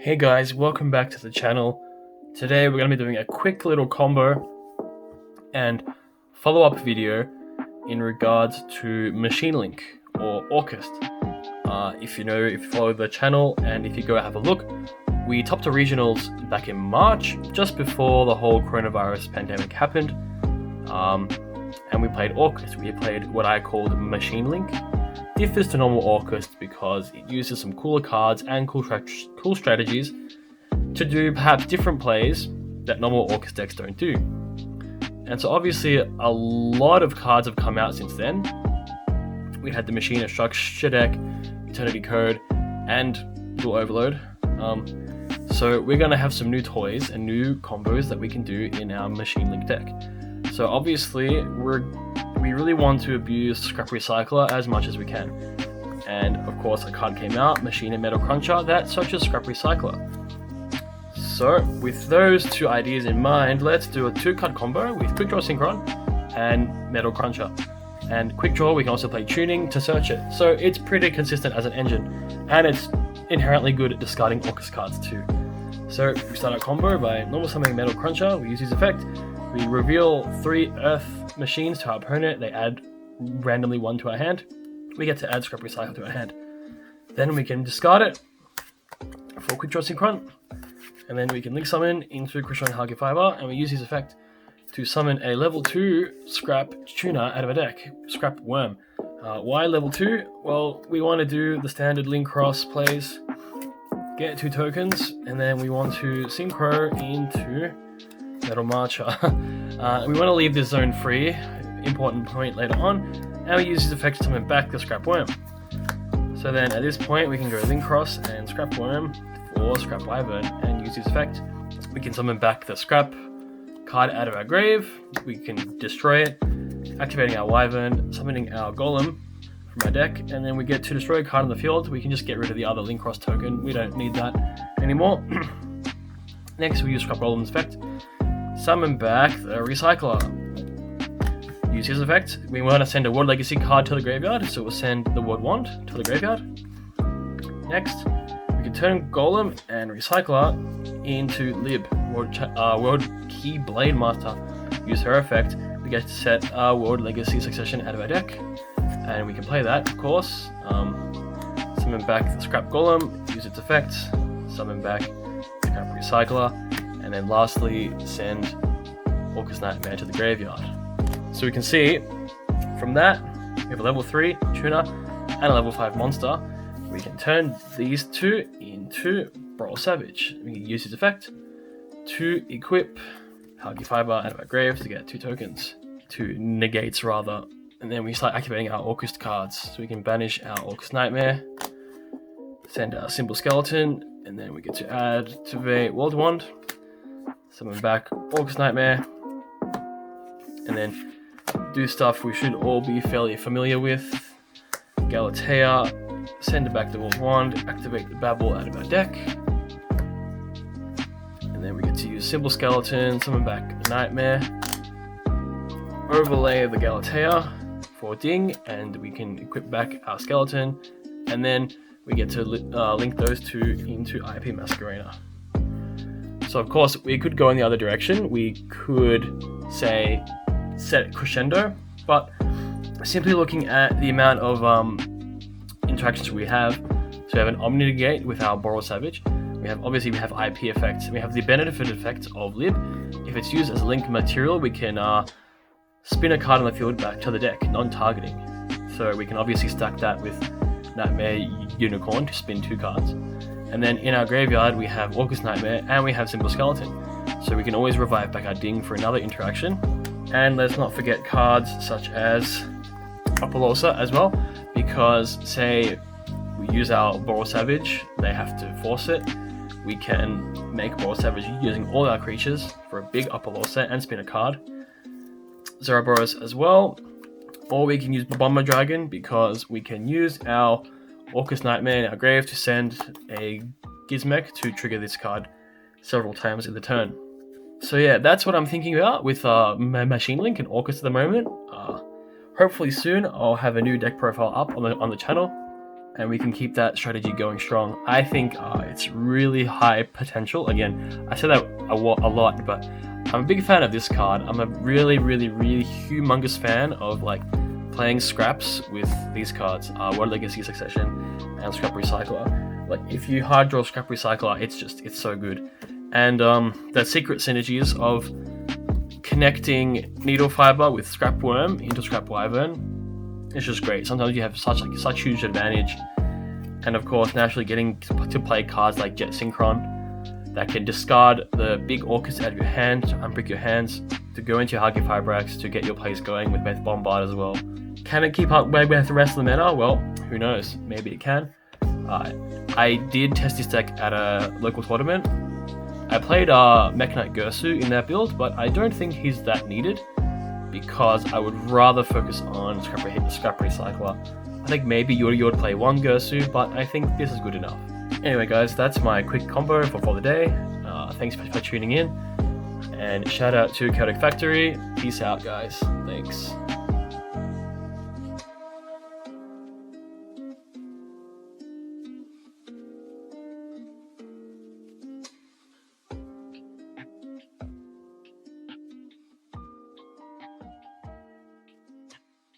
Hey guys, welcome back to the channel. Today we're going to be doing a quick little combo and follow-up video in regards to Machine Link or Orcust. If you follow the channel and if you go have a look, we topped the regionals back in March, just before the whole coronavirus pandemic happened. And we played Orcust. We played what I called Machine Link. Differs to normal Orcust because it uses some cooler cards and cool strategies to do perhaps different plays that normal Orcust decks don't do. And so obviously a lot of cards have come out since then. We had the Machine of Structure deck, Eternity Code, and Dual Overload. So we're going to have some new toys and new combos that we can do in our Machine Link deck. So obviously we really want to abuse Scrap Recycler as much as we can. And of course a card came out, Machine and Metal Cruncher, that searches Scrap Recycler. So with those two ideas in mind, let's do a 2-card combo with Quick Draw Synchron and Metal Cruncher. And Quick Draw, we can also play Tuning to search it. So it's pretty consistent as an engine, and it's inherently good at discarding Orcust cards too. So we start our combo by normal summoning Metal Cruncher. We use his effect. We reveal 3 Earth Machines to our opponent. They add randomly 1 to our hand. We get to add Scrap Recycle to our hand. Then we can discard it for Quick Draw Synchron. And then we can link summon into Crystalline Hagi Fiber, and we use his effect to summon a level 2 Scrap Tuner out of a deck, Scrap Worm. Why level 2? Well, we want to do the standard Link Cross plays, get 2 tokens, and then we want to Synchro into Metal Marcher. We want to leave this zone free, important point later on, and we use his effect to summon back the Scrap Worm. So then at this point we can go Link Cross and Scrap Worm for Scrap Wyvern and use his effect. We can summon back the Scrap card out of our grave, we can destroy it, activating our Wyvern, summoning our Golem from our deck, and then we get to destroy a card on the field. We can just get rid of the other Link Cross token, we don't need that anymore. Next we use Scrap Golem's effect, summon back the Recycler. Use his effect. We want to send a Ward Legacy card to the graveyard, so we'll send the Ward Wand to the graveyard. Next, we can turn Golem and Recycler into Lib, World Key Blade Master. Use her effect. We get to set our World Legacy Succession out of our deck, and we can play that, of course. Summon back the Scrap Golem, use its effect, summon back Scrap Recycler, and then lastly send Orcust Nightmare to the graveyard. So we can see from that we have a level 3 tuner and a level 5 monster. We can turn these 2 into Brawl Savage. We can use his effect to equip Hagi Fiber out of our grave to get 2 tokens, 2 negates rather, and then we start activating our Orcust cards. So we can banish our Orcust Nightmare, send our Symbol Skeleton, and then we get to activate World Wand, summon back Orcust Nightmare, and then do stuff we should all be fairly familiar with. Galatea, send back the World Wand, activate the Babel out of our deck, and then we get to use Symbol Skeleton, summon back the Nightmare, overlay the Galatea for Ding, and we can equip back our Skeleton, and then we get to link those 2 into IP Masquerena. So of course we could go in the other direction. We could say set Crescendo, but simply looking at the amount of interactions we have, so we have an Omni Negate with our Boral Savage. We have IP effects. We have the benefit effect of Lib. If it's used as a link material, we can spin a card on the field back to the deck, non-targeting. So we can obviously stack that with Nightmare Unicorn to spin 2 cards. And then in our graveyard we have Orcust Nightmare and we have Symbol Skeleton. So we can always revive back our Ding for another interaction. And let's not forget cards such as Apollousa as well, because say we use our Boral Savage, they have to force it. We can make Boral Savage using all our creatures for a big Apollousa and spin a card. Zeraboros as well, or we can use Bomber Dragon because we can use our Orcust Nightmare in our grave to send a Gizmek to trigger this card several times in the turn. So yeah, that's what I'm thinking about with Machine Link and Orcust at the moment. Hopefully soon I'll have a new deck profile up on the channel, and we can keep that strategy going strong. I think it's really high potential. Again, I say that a lot, but I'm a big fan of this card. I'm a really humongous fan of like playing scraps with these cards, World Legacy Succession and Scrap Recycler. Like if you hard draw Scrap Recycler, it's so good. And the secret synergies of connecting Needle Fiber with Scrap Worm into Scrap Wyvern, it's just great. Sometimes you have such huge advantage. And of course, naturally getting to play cards like Jet Synchron that can discard the big Orcust out of your hand to unbrick your hands, to go into your Hagifibrax to get your plays going with Meth Bombard as well. Can it keep up with the rest of the meta? Well, who knows? Maybe it can. I did test this deck at a local tournament. I played Mekk-Knight Girsu in that build, but I don't think he's that needed because I would rather focus on Scrap Recycler. I think maybe you would play one Girsu, but I think this is good enough. Anyway guys, that's my quick combo for the day. Thanks for tuning in, and shout out to Chaotic Factory. Peace out guys. Thanks.